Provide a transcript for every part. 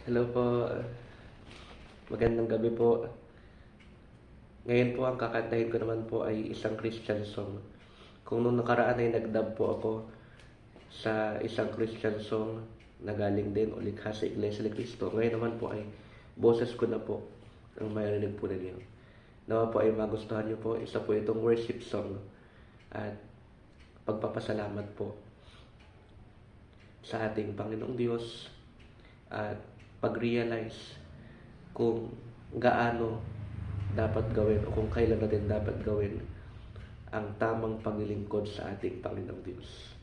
Hello po, magandang gabi po. Ngayon po ang kakantahin ko naman po ay isang Christian song. Kung nung nakaraan ay nagdub po ako sa isang Christian song na galing din o likha sa Iglesia ni Cristo, ngayon naman po ay boses ko na po ang mayroon po ninyo. Nawa po ay magustuhan niyo po, isa po itong worship song at pagpapasalamat po sa ating Panginoong Diyos at pag-realize kung gaano dapat gawin o kung kailan natin dapat gawin ang tamang paglilingkod sa ating Panginoong Diyos.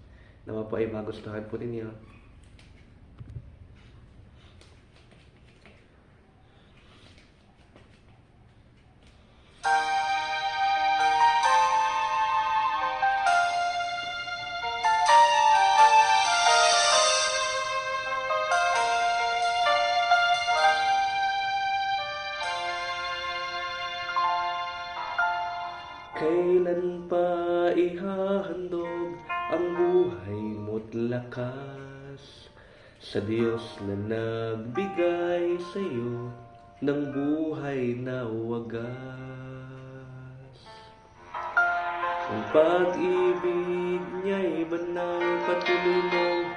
Nawa po ay magustuhan po ninyo. Kailan pa ihahandog ang buhay mo't lakas sa Diyos na nagbigay sa'yo ng buhay na wagas? Ang pag-ibig niya'y banal, patuloy mong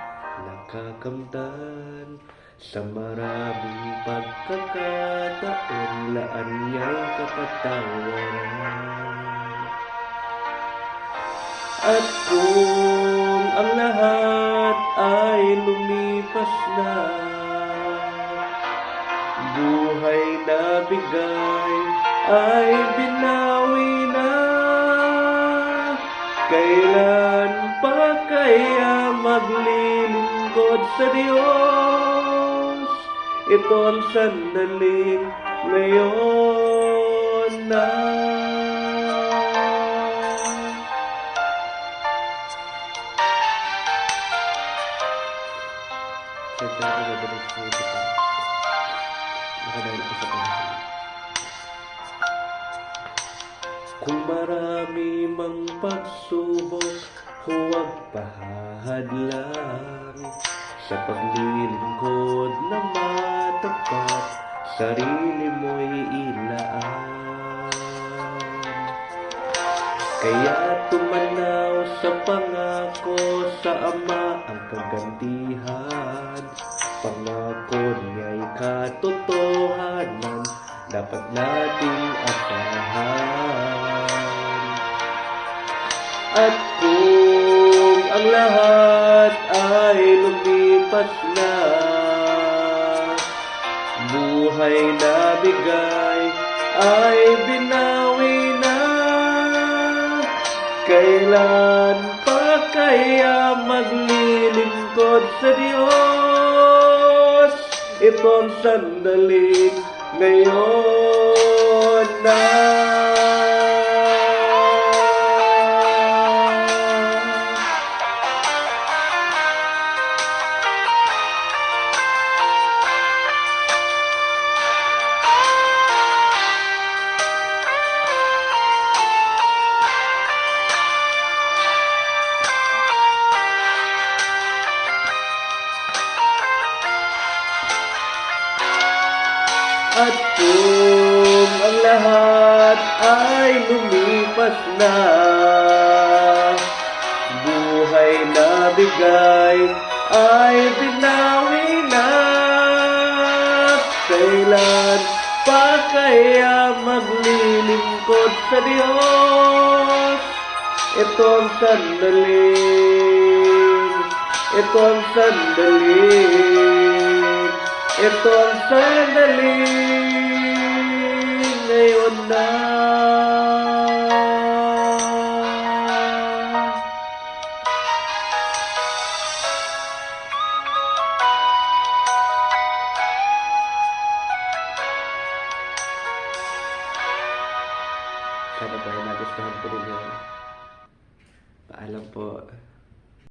nakakamtan. Sa maraming pagkakataon, laan niya'y kapatawaran. At kung ang lahat ay lumipas na, buhay na bigay ay binawi na. Kailan pa kaya maglilingkod sa Diyos? Ito ang sandaling ngayon na. Sadya ko madalas sa ito pa. Nakadahil ko sa Panginoon. Kung marami mang pagsubok, huwag pahahadlang sa paglilingkod na matapat, sarili mo'y ilaan. Kaya tumanaw sa pangako sa Ama ang kagantihan. Pangako niya'y katotohanan, dapat nating asahan. At kung ang lahat ay lumipas na, buhay na bigay ay binawi na. Kailan pa kaya maglilingkod sa Diyos? Ito ang sandaling ngayon na. At kung ang lahat ay lumipas na, buhay na bigay ay binawi na. Kailan pa kaya maglilingkod sa Diyos? Ito ang sandaling, ito ang sandaling, ito ang sandaling ngayon na. Sana po ay nagustuhan po ninyo. Paalam po.